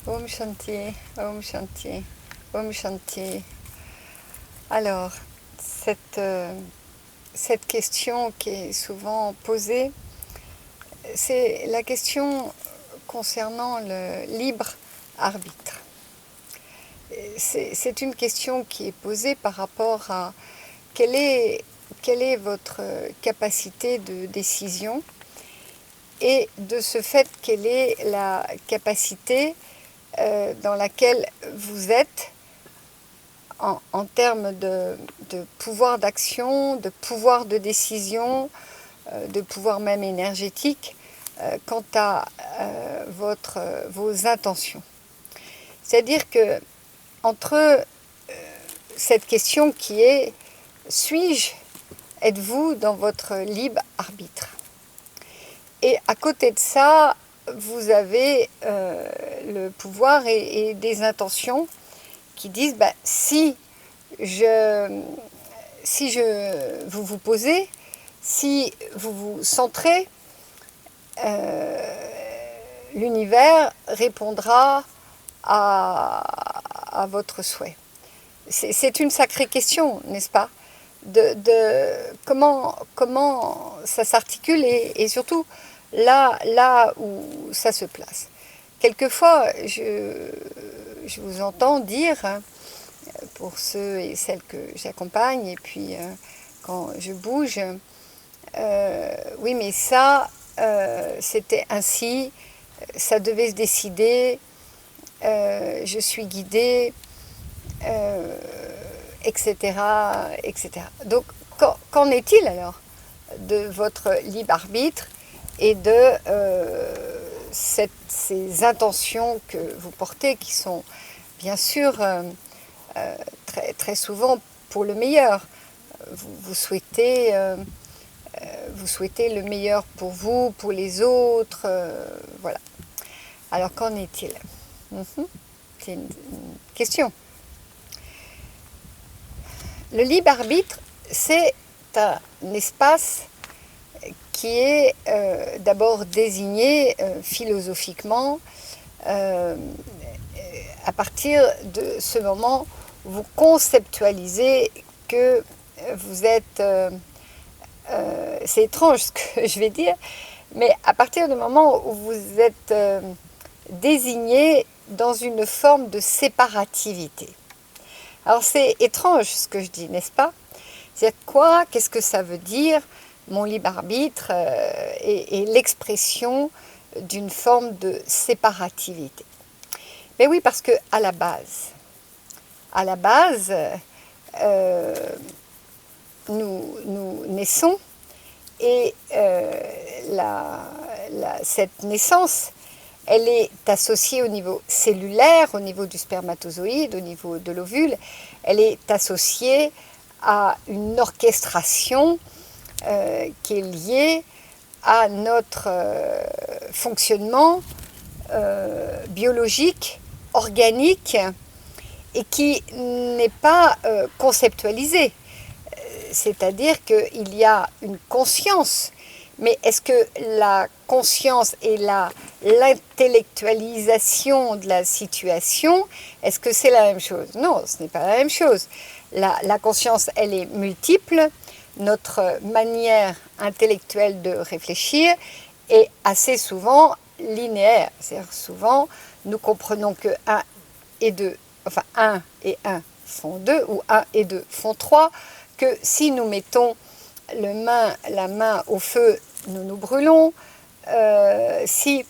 Om Shanti, Om Shanti, Om Shanti. Alors, cette question qui est souvent posée, c'est la question concernant le libre arbitre. C'est une question qui est posée par rapport à quelle est votre capacité de décision et de ce fait, quelle est la capacité dans laquelle vous êtes en termes de pouvoir d'action, de pouvoir de décision, de pouvoir même énergétique quant à vos intentions. C'est-à-dire que entre cette question qui est « suis-je » êtes-vous dans votre libre arbitre? Et à côté de ça, vous avez le pouvoir et des intentions qui disent si vous vous posez, si vous vous centrez, l'univers répondra à votre souhait. C'est une sacrée question, n'est-ce pas, de comment ça s'articule et surtout là où ça se place. Quelquefois, je vous entends dire, pour ceux et celles que j'accompagne, et puis quand je bouge, oui mais ça, c'était ainsi, ça devait se décider, je suis guidée, etc., etc. Donc, qu'en est-il alors de votre libre arbitre et de ces intentions que vous portez, qui sont bien sûr très, très souvent pour le meilleur. Vous souhaitez le meilleur pour vous, pour les autres, voilà. Alors qu'en est-il? C'est une question. Le libre arbitre, c'est un espace qui est d'abord désigné philosophiquement à partir de ce moment où vous conceptualisez que vous êtes, c'est étrange ce que je vais dire, mais à partir du moment où vous êtes désigné dans une forme de séparativité. Alors c'est étrange ce que je dis, n'est-ce pas? C'est quoi? Qu'est-ce que ça veut dire, mon libre arbitre et l'expression d'une forme de séparativité? Mais oui, parce que à la base, nous naissons et cette naissance, elle est associée au niveau cellulaire, au niveau du spermatozoïde, au niveau de l'ovule. Elle est associée à une orchestration qui est liée à notre fonctionnement biologique, organique, et qui n'est pas conceptualisé. C'est-à-dire qu'il y a une conscience, mais est-ce que la conscience et l'intellectualisation de la situation, est-ce que c'est la même chose? Non, ce n'est pas la même chose. La conscience, elle est multiple. Notre manière intellectuelle de réfléchir est assez souvent linéaire. C'est-à-dire souvent, nous comprenons que 1 et 2, enfin 1 et 1 font 2, ou 1 et 2 font 3, que si nous mettons la main au feu, nous nous brûlons. Si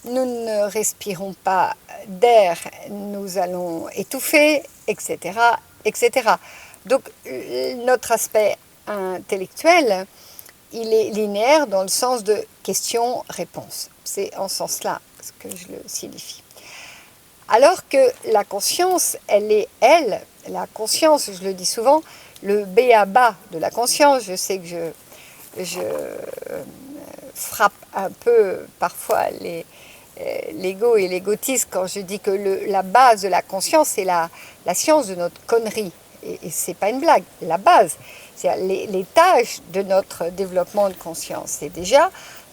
nous ne respirons pas d'air, nous allons étouffer, etc., etc. Donc notre aspect intellectuel, il est linéaire dans le sens de question-réponse. C'est en ce sens-là que je le signifie. Alors que la conscience, la conscience, je le dis souvent, le b.a.-ba de la conscience, je sais que je frappe un peu parfois l'ego et l'égotisme quand je dis que la base de la conscience, c'est la science de notre connerie. Et ce n'est pas une blague, la base. C'est les tâches de notre développement de conscience. C'est déjà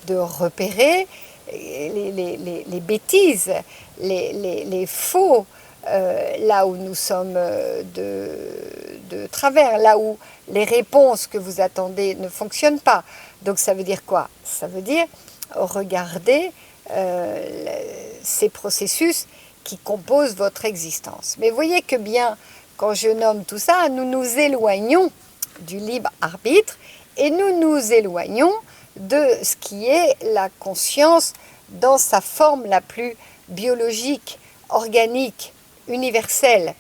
de repérer les bêtises, les faux, là où nous sommes de travers, là où les réponses que vous attendez ne fonctionnent pas. Donc ça veut dire quoi? Ça veut dire regarder ces processus qui composent votre existence. Mais voyez que bien, quand je nomme tout ça, nous nous éloignons du libre arbitre et nous nous éloignons de ce qui est la conscience dans sa forme la plus biologique, organique, universelle.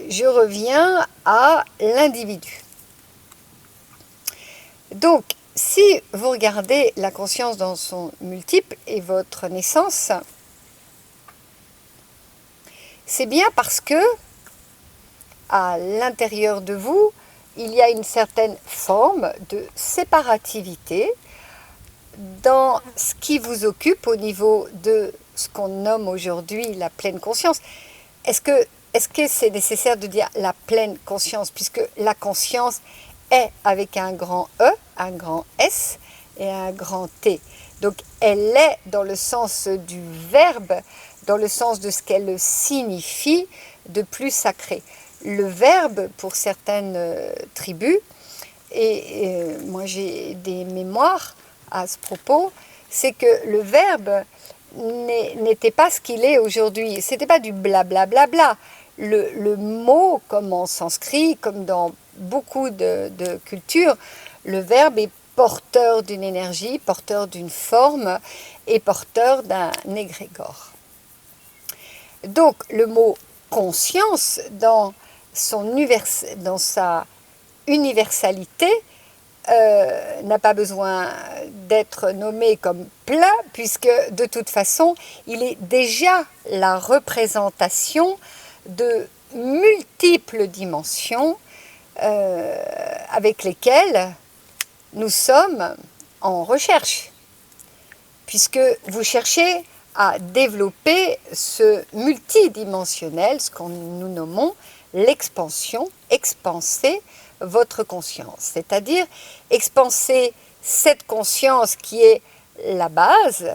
Je reviens à l'individu. Donc, si vous regardez la conscience dans son multiple et votre naissance, c'est bien parce que à l'intérieur de vous, il y a une certaine forme de séparativité dans ce qui vous occupe au niveau de ce qu'on nomme aujourd'hui la pleine conscience. Est-ce que c'est nécessaire de dire la pleine conscience, puisque la conscience est avec un grand E, un grand S et un grand T. Donc elle est dans le sens du verbe, dans le sens de ce qu'elle signifie de plus sacré. Le verbe, pour certaines tribus, et moi j'ai des mémoires à ce propos, c'est que le verbe n'était pas ce qu'il est aujourd'hui. C'était pas du blablabla. Bla, bla, bla. Le mot, comme en sanskrit, comme dans beaucoup de cultures, le verbe est porteur d'une énergie, porteur d'une forme et porteur d'un égrégore. Donc le mot conscience, dans sa universalité, n'a pas besoin d'être nommé comme plein, puisque de toute façon, il est déjà la représentation de multiples dimensions avec lesquelles nous sommes en recherche, puisque vous cherchez à développer ce multidimensionnel, ce que nous nommons l'expansion, expanser votre conscience, c'est-à-dire expanser cette conscience qui est la base,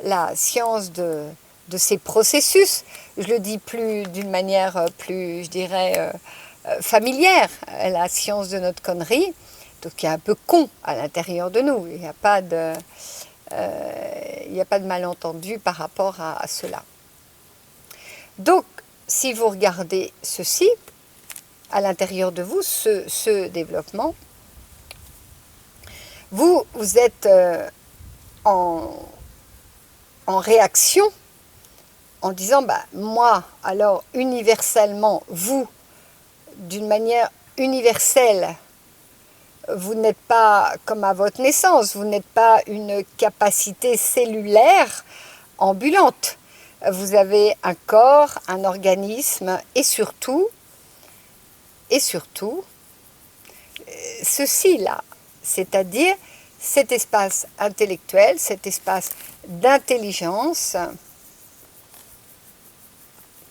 la science de ces processus. Je le dis plus d'une manière plus, je dirais, familière, la science de notre connerie, donc qui est un peu con à l'intérieur de nous. Il n'y a pas de malentendu par rapport à cela. Donc, si vous regardez ceci, à l'intérieur de vous, ce développement, vous êtes en réaction en disant, bah, moi, alors universellement, vous, d'une manière universelle, vous n'êtes pas comme à votre naissance, vous n'êtes pas une capacité cellulaire ambulante. Vous avez un corps, un organisme et surtout, ceci-là, c'est-à-dire cet espace intellectuel, cet espace d'intelligence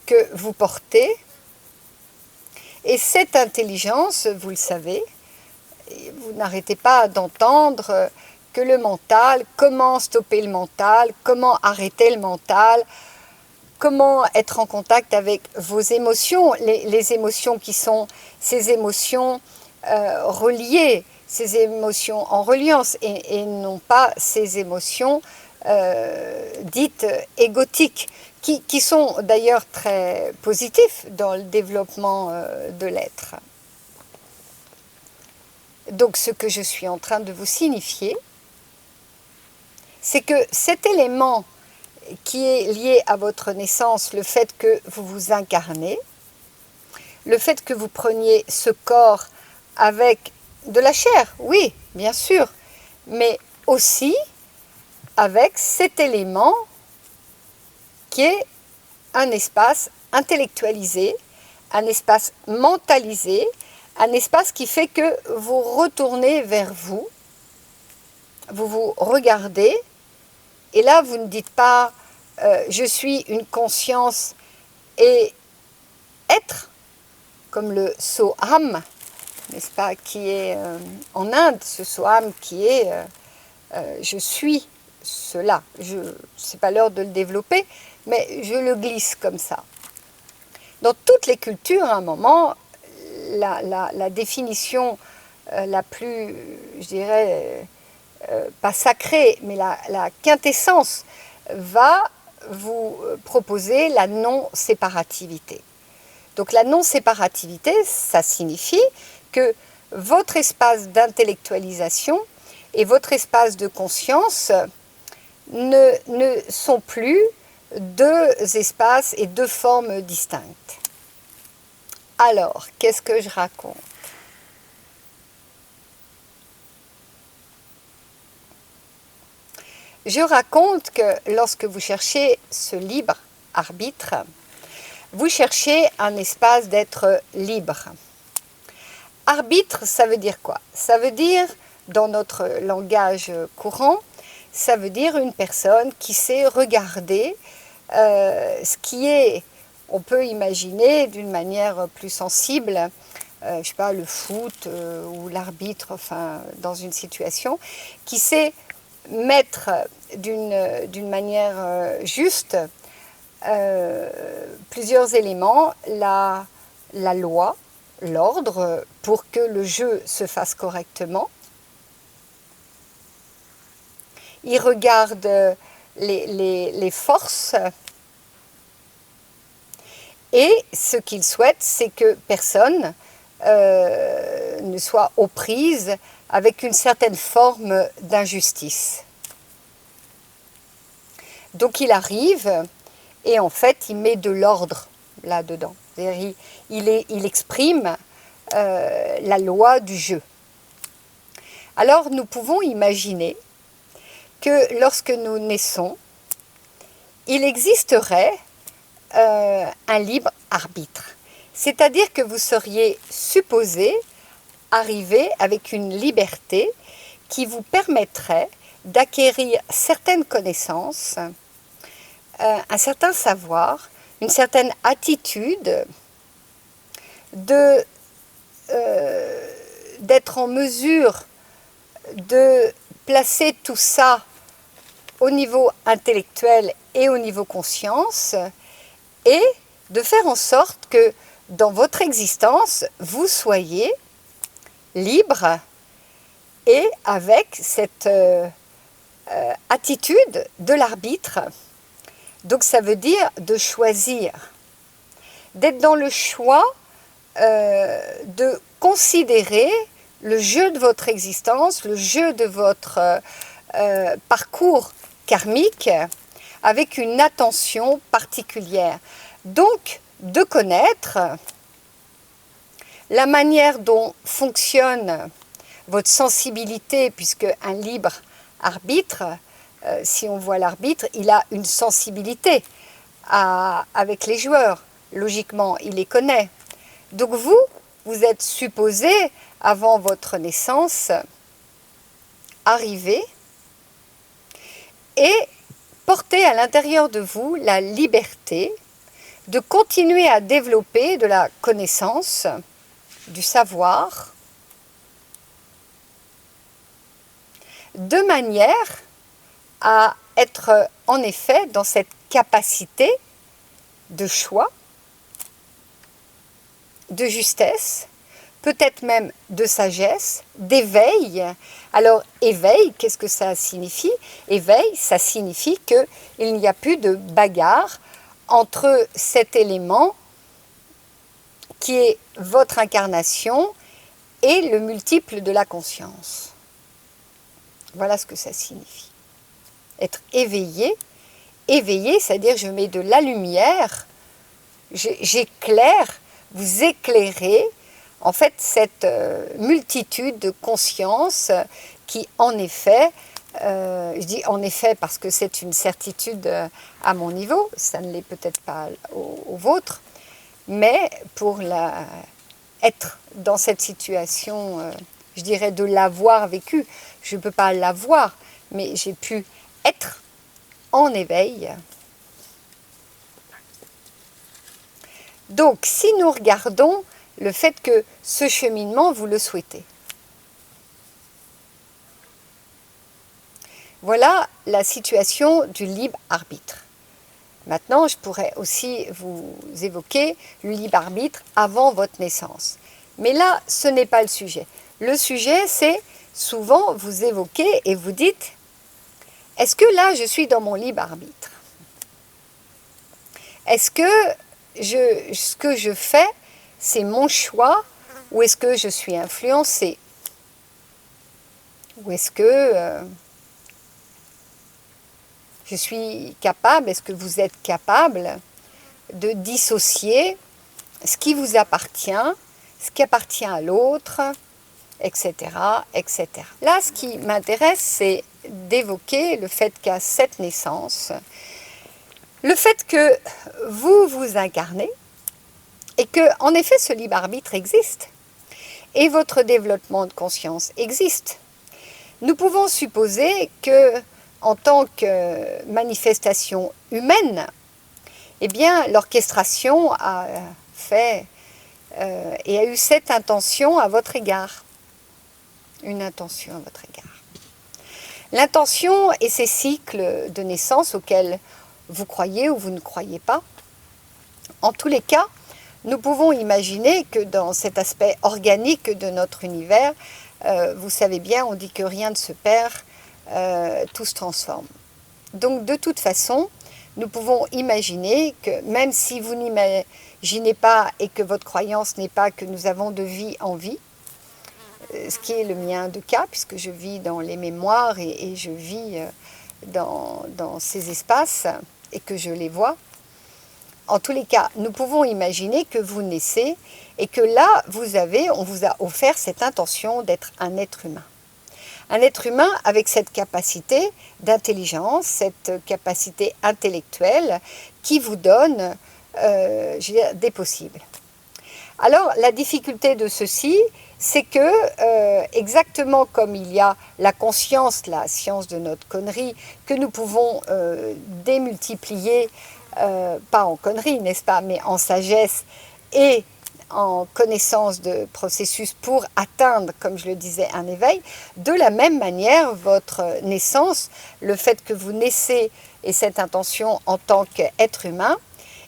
que vous portez. Et cette intelligence, vous le savez, vous n'arrêtez pas d'entendre que le mental, comment stopper le mental, comment arrêter le mental, comment être en contact avec vos émotions, les émotions qui sont ces émotions reliées, ces émotions en reliance et non pas ces émotions dites égotiques, qui sont d'ailleurs très positifs dans le développement de l'être. Donc ce que je suis en train de vous signifier, c'est que cet élément qui est lié à votre naissance, le fait que vous vous incarnez, le fait que vous preniez ce corps avec de la chair, oui, bien sûr, mais aussi avec cet élément qui est un espace intellectualisé, un espace mentalisé, un espace qui fait que vous retournez vers vous, vous vous regardez, et là vous ne dites pas je suis une conscience et être, comme le Soham, n'est-ce pas, qui est en Inde, ce Soham qui est je suis cela. Ce n'est pas l'heure de le développer, mais je le glisse comme ça. Dans toutes les cultures, à un moment, la définition la plus, je dirais, pas sacrée, mais la quintessence va vous proposer la non-séparativité. Donc la non-séparativité, ça signifie que votre espace d'intellectualisation et votre espace de conscience ne sont plus deux espaces et deux formes distinctes. Alors, qu'est-ce que je raconte? Je raconte que lorsque vous cherchez ce libre arbitre, vous cherchez un espace d'être libre. Arbitre, ça veut dire quoi? Ça veut dire, dans notre langage courant, ça veut dire une personne qui sait regarder ce qui est, on peut imaginer d'une manière plus sensible, je ne sais pas, le foot ou l'arbitre, enfin, dans une situation, qui sait mettre d'une manière juste plusieurs éléments, la loi, l'ordre, pour que le jeu se fasse correctement. Il regarde les forces et ce qu'il souhaite, c'est que personne ne soit aux prises avec une certaine forme d'injustice. Donc il arrive et en fait il met de l'ordre là-dedans. Il exprime la loi du jeu. Alors nous pouvons imaginer que lorsque nous naissons, il existerait un libre arbitre. C'est-à-dire que vous seriez supposé arriver avec une liberté qui vous permettrait d'acquérir certaines connaissances, un certain savoir, une certaine attitude, d'être en mesure de placer tout ça au niveau intellectuel et au niveau conscience, et de faire en sorte que dans votre existence, vous soyez libre et avec cette attitude de l'arbitre. Donc ça veut dire de choisir, d'être dans le choix de considérer le jeu de votre existence, le jeu de votre parcours karmique avec une attention particulière. Donc, de connaître la manière dont fonctionne votre sensibilité, puisque un libre arbitre, si on voit l'arbitre, il a une sensibilité avec les joueurs. Logiquement, il les connaît. Donc vous êtes supposé, avant votre naissance, arriver et porter à l'intérieur de vous la liberté de continuer à développer de la connaissance, du savoir, de manière à être en effet dans cette capacité de choix, de justesse, peut-être même de sagesse, d'éveil. Alors, éveil, qu'est-ce que ça signifie? Éveil, ça signifie qu'il n'y a plus de bagarre entre cet élément qui est votre incarnation et le multiple de la conscience. Voilà ce que ça signifie. Être éveillé, c'est-à-dire je mets de la lumière, j'éclaire, vous éclairez, en fait, cette multitude de consciences qui, en effet, je dis en effet parce que c'est une certitude à mon niveau, ça ne l'est peut-être pas au vôtre, mais pour être dans cette situation, je dirais de l'avoir vécu, je ne peux pas l'avoir, mais j'ai pu être en éveil. Donc, si nous regardons le fait que ce cheminement, vous le souhaitez. Voilà la situation du libre arbitre. Maintenant, je pourrais aussi vous évoquer le libre arbitre avant votre naissance. Mais là, ce n'est pas le sujet. Le sujet, c'est souvent vous évoquez et vous dites, est-ce que là, je suis dans mon libre arbitre? Est-ce que ce que je fais, c'est mon choix ou est-ce que je suis influencée? Ou est-ce que je suis capable, est-ce que vous êtes capable de dissocier ce qui vous appartient, ce qui appartient à l'autre, etc., etc. Là, ce qui m'intéresse, c'est d'évoquer le fait qu'à cette naissance, le fait que vous vous incarnez et que, en effet, ce libre arbitre existe et votre développement de conscience existe. Nous pouvons supposer que, en tant que manifestation humaine, eh bien, l'orchestration a fait et a eu cette intention à votre égard. Une intention à votre égard. L'intention et ces cycles de naissance auxquels vous croyez ou vous ne croyez pas, en tous les cas, nous pouvons imaginer que dans cet aspect organique de notre univers, vous savez bien, on dit que rien ne se perd, tout se transforme. Donc de toute façon, nous pouvons imaginer que même si vous n'imaginez pas et que votre croyance n'est pas que nous avons de vie en vie, ce qui est le mien de cas, puisque je vis dans les mémoires et je vis dans ces espaces et que je les vois. En tous les cas, nous pouvons imaginer que vous naissez et que là, on vous a offert cette intention d'être un être humain. Un être humain avec cette capacité d'intelligence, cette capacité intellectuelle qui vous donne des possibles. Alors, la difficulté de ceci, c'est que, exactement comme il y a la conscience, la science de notre connerie, que nous pouvons démultiplier, pas en connerie, n'est-ce pas, mais en sagesse et en connaissance de processus pour atteindre, comme je le disais, un éveil, de la même manière, votre naissance, le fait que vous naissez et cette intention en tant qu'être humain,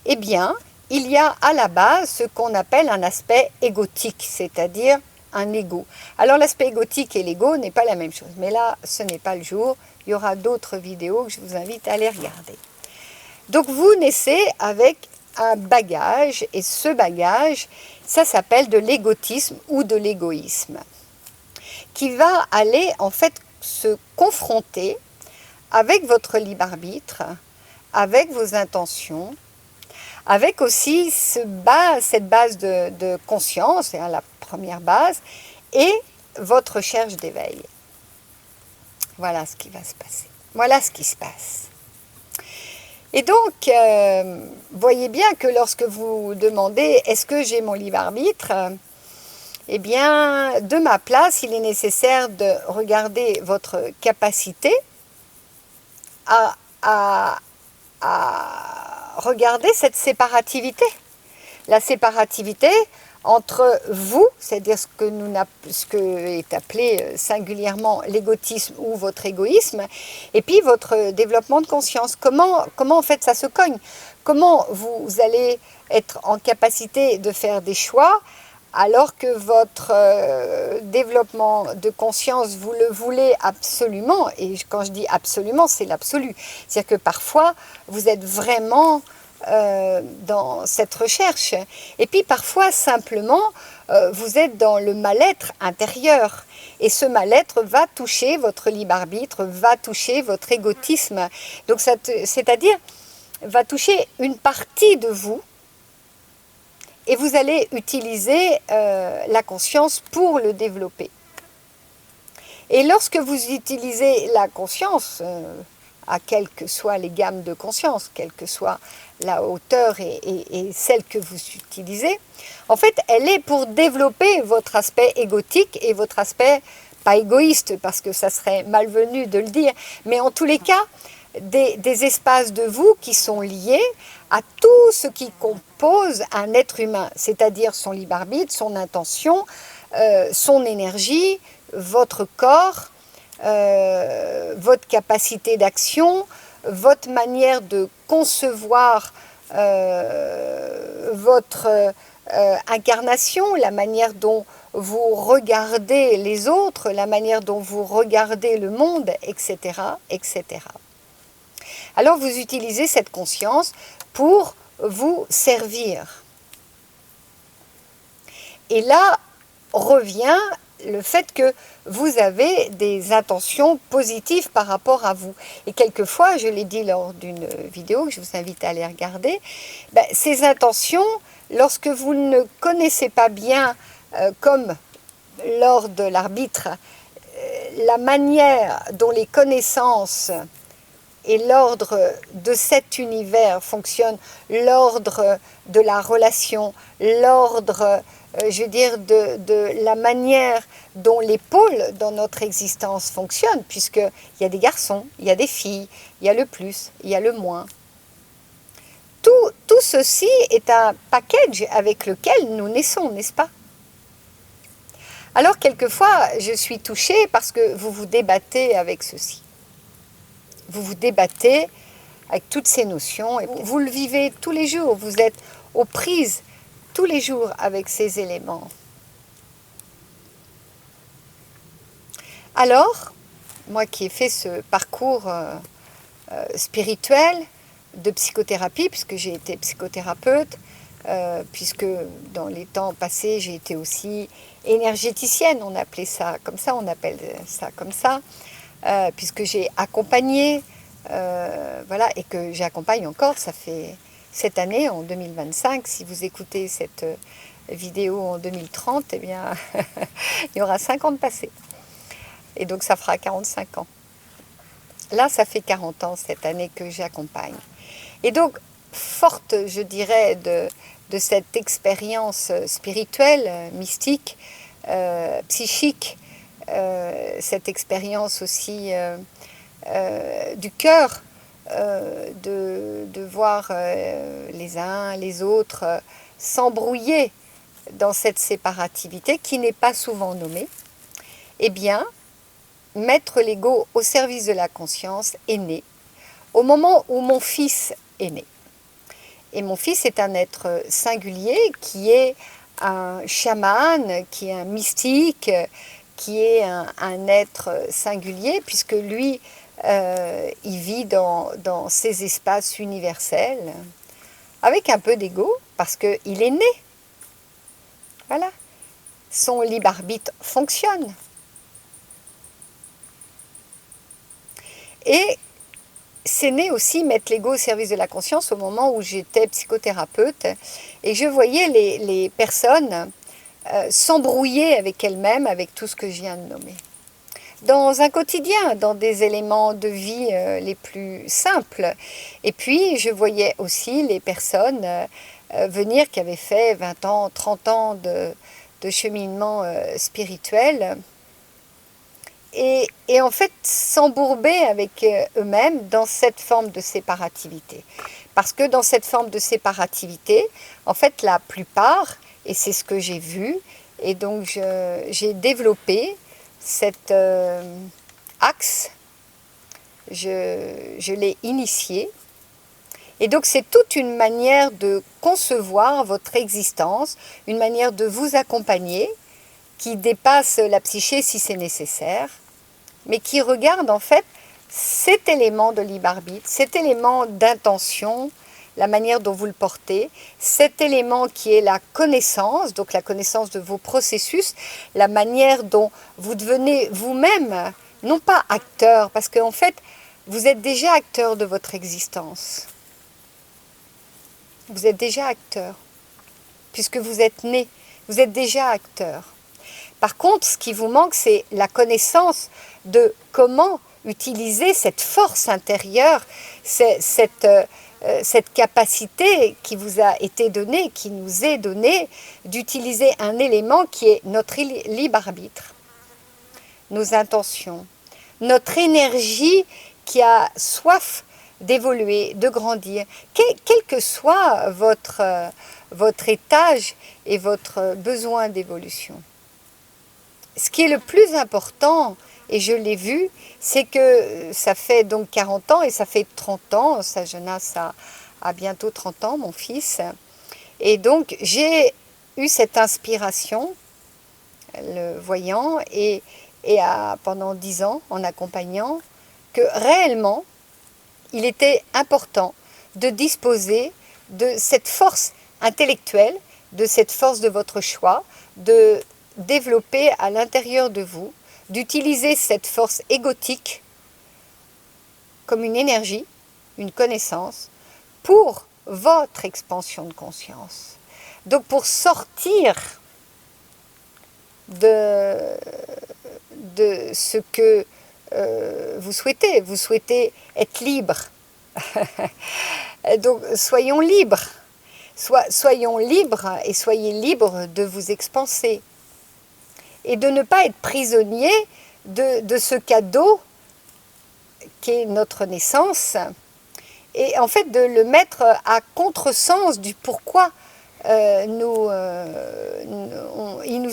eh bien, il y a à la base ce qu'on appelle un aspect égotique, c'est-à-dire un ego. Alors l'aspect égotique et l'ego n'est pas la même chose, mais là, ce n'est pas le jour. Il y aura d'autres vidéos que je vous invite à aller regarder. Donc vous naissez avec un bagage, et ce bagage, ça s'appelle de l'égotisme ou de l'égoïsme, qui va aller en fait se confronter avec votre libre arbitre, avec vos intentions, avec aussi cette base de conscience, la première base, et votre recherche d'éveil. Voilà ce qui va se passer. Voilà ce qui se passe. Et donc, voyez bien que lorsque vous demandez « est-ce que j'ai mon libre arbitre ?» Eh bien, de ma place, il est nécessaire de regarder votre capacité à regarder cette séparativité. La séparativité entre vous, c'est-à-dire ce que est appelé singulièrement l'égotisme ou votre égoïsme, et puis votre développement de conscience. Comment en fait ça se cogne? Comment vous allez être en capacité de faire des choix alors que votre développement de conscience, vous le voulez absolument, et quand je dis absolument, c'est l'absolu. C'est-à-dire que parfois, vous êtes vraiment dans cette recherche. Et puis parfois, simplement, vous êtes dans le mal-être intérieur. Et ce mal-être va toucher votre libre arbitre, va toucher votre égotisme. Donc, c'est-à-dire, va toucher une partie de vous. Et vous allez utiliser la conscience pour le développer. Et lorsque vous utilisez la conscience, à quelles que soient les gammes de conscience, quelle que soit la hauteur et celle que vous utilisez, en fait, elle est pour développer votre aspect égotique et votre aspect, pas égoïste, parce que ça serait malvenu de le dire, mais en tous les cas, des espaces de vous qui sont liés à tout ce qui compose un être humain, c'est-à-dire son libre arbitre, son intention, son énergie, votre corps, votre capacité d'action, votre manière de concevoir votre incarnation, la manière dont vous regardez les autres, la manière dont vous regardez le monde, etc., etc. Alors vous utilisez cette conscience pour vous servir. Et là revient le fait que vous avez des intentions positives par rapport à vous. Et quelquefois, je l'ai dit lors d'une vidéo que je vous invite à aller regarder, ces intentions, lorsque vous ne connaissez pas bien, comme lors de l'arbitre, la manière dont les connaissances et l'ordre de cet univers fonctionne, l'ordre de la relation, l'ordre, je veux dire, de la manière dont les pôles dans notre existence fonctionnent, puisqu'il y a des garçons, il y a des filles, il y a le plus, il y a le moins. Tout ceci est un package avec lequel nous naissons, n'est-ce pas? Alors quelquefois, je suis touchée parce que vous vous débattez avec ceci. Vous vous débattez avec toutes ces notions, et vous le vivez tous les jours, vous êtes aux prises tous les jours avec ces éléments. Alors, moi qui ai fait ce parcours spirituel de psychothérapie, puisque j'ai été psychothérapeute, puisque dans les temps passés, j'ai été aussi énergéticienne, on appelait ça comme ça, on appelle ça comme ça, puisque j'ai accompagné, voilà, et que j'accompagne encore, ça fait cette année, en 2025, si vous écoutez cette vidéo en 2030, eh bien, il y aura 5 ans de passé. Et donc ça fera 45 ans. Là, ça fait 40 ans cette année que j'accompagne. Et donc, forte, je dirais, de cette expérience spirituelle, mystique, psychique, cette expérience aussi du cœur, de voir les uns, les autres s'embrouiller dans cette séparativité qui n'est pas souvent nommée, eh bien, mettre l'ego au service de la conscience est né au moment où mon fils est né. Et mon fils est un être singulier qui est un chaman, qui est un mystique, qui est un être singulier, puisque lui, il vit dans ces espaces universels, avec un peu d'ego, parce qu'il est né. Voilà. Son libre arbitre fonctionne. Et c'est né aussi mettre l'ego au service de la conscience au moment où j'étais psychothérapeute et je voyais les personnes s'embrouiller avec elles-mêmes, avec tout ce que je viens de nommer. Dans un quotidien, dans des éléments de vie les plus simples. Et puis, je voyais aussi les personnes venir qui avaient fait 20 ans, 30 ans de cheminement spirituel et en fait s'embourber avec eux-mêmes dans cette forme de séparativité. Parce que dans cette forme de séparativité, en fait, la plupart, et c'est ce que j'ai vu, et donc j'ai développé cet axe, je l'ai initié, et donc c'est toute une manière de concevoir votre existence, une manière de vous accompagner, qui dépasse la psyché si c'est nécessaire, mais qui regarde en fait cet élément de libre arbitre, cet élément d'intention, la manière dont vous le portez, cet élément qui est la connaissance, donc la connaissance de vos processus, la manière dont vous devenez vous-même, non pas acteur, parce qu'en fait, vous êtes déjà acteur de votre existence. Vous êtes déjà acteur, puisque vous êtes né, vous êtes déjà acteur. Par contre, ce qui vous manque, c'est la connaissance de comment utiliser cette force intérieure, cette capacité qui vous a été donnée, qui nous est donnée, d'utiliser un élément qui est notre libre arbitre, nos intentions, notre énergie qui a soif d'évoluer, de grandir, quel que soit votre étage et votre besoin d'évolution. Ce qui est le plus important, et je l'ai vu, c'est que ça fait donc 40 ans et ça fait 30 ans, Jonas a bientôt 30 ans, mon fils, et donc j'ai eu cette inspiration, le voyant, pendant 10 ans en accompagnant, que réellement, il était important de disposer de cette force intellectuelle, de cette force de votre choix, de développer à l'intérieur de vous, d'utiliser cette force égotique comme une énergie, une connaissance, pour votre expansion de conscience. Donc pour sortir de ce que vous souhaitez être libre. Donc soyons libres. Soyons libres et soyez libres de vous expanser. Et de ne pas être prisonnier de ce cadeau qu'est notre naissance. Et en fait de le mettre à contresens du pourquoi il nous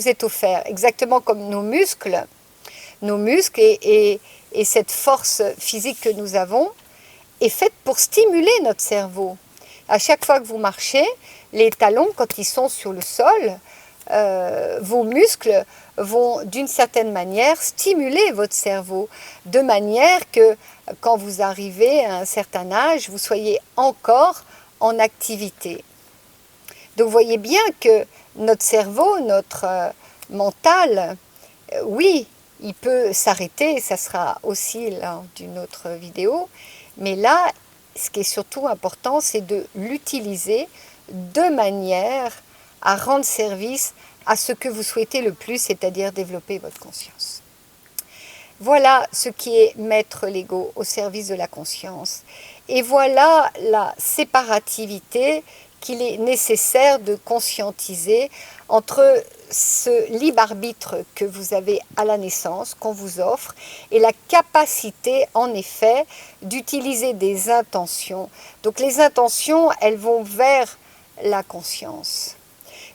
est offert. Exactement comme nos muscles et cette force physique que nous avons est faite pour stimuler notre cerveau. À chaque fois que vous marchez, les talons, quand ils sont sur le sol, vos muscles vont d'une certaine manière stimuler votre cerveau, de manière que quand vous arrivez à un certain âge, vous soyez encore en activité. Donc vous voyez bien que notre cerveau, notre mental, oui, il peut s'arrêter, ça sera aussi lors d'une autre vidéo, mais là, ce qui est surtout important, c'est de l'utiliser de manière à rendre service à ce que vous souhaitez le plus, c'est-à-dire développer votre conscience. Voilà ce qui est mettre l'ego au service de la conscience. Et voilà la séparativité qu'il est nécessaire de conscientiser entre ce libre arbitre que vous avez à la naissance, qu'on vous offre, et la capacité, en effet, d'utiliser des intentions. Donc les intentions, elles vont vers la conscience.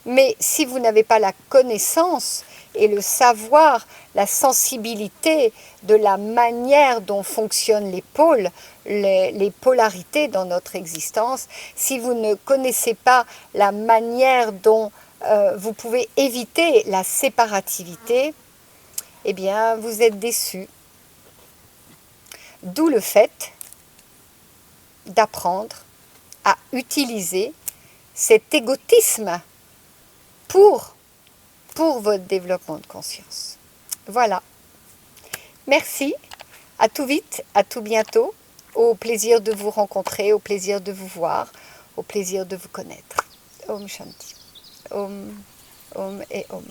Mais si vous n'avez pas la connaissance et le savoir, la sensibilité de la manière dont fonctionnent les pôles, les polarités dans notre existence, si vous ne connaissez pas la manière dont vous pouvez éviter la séparativité, eh bien vous êtes déçu. D'où le fait d'apprendre à utiliser cet égotisme pour votre développement de conscience. Voilà. Merci. À tout vite, à tout bientôt. Au plaisir de vous rencontrer, au plaisir de vous voir, au plaisir de vous connaître. Om Shanti. Om, Om et Om.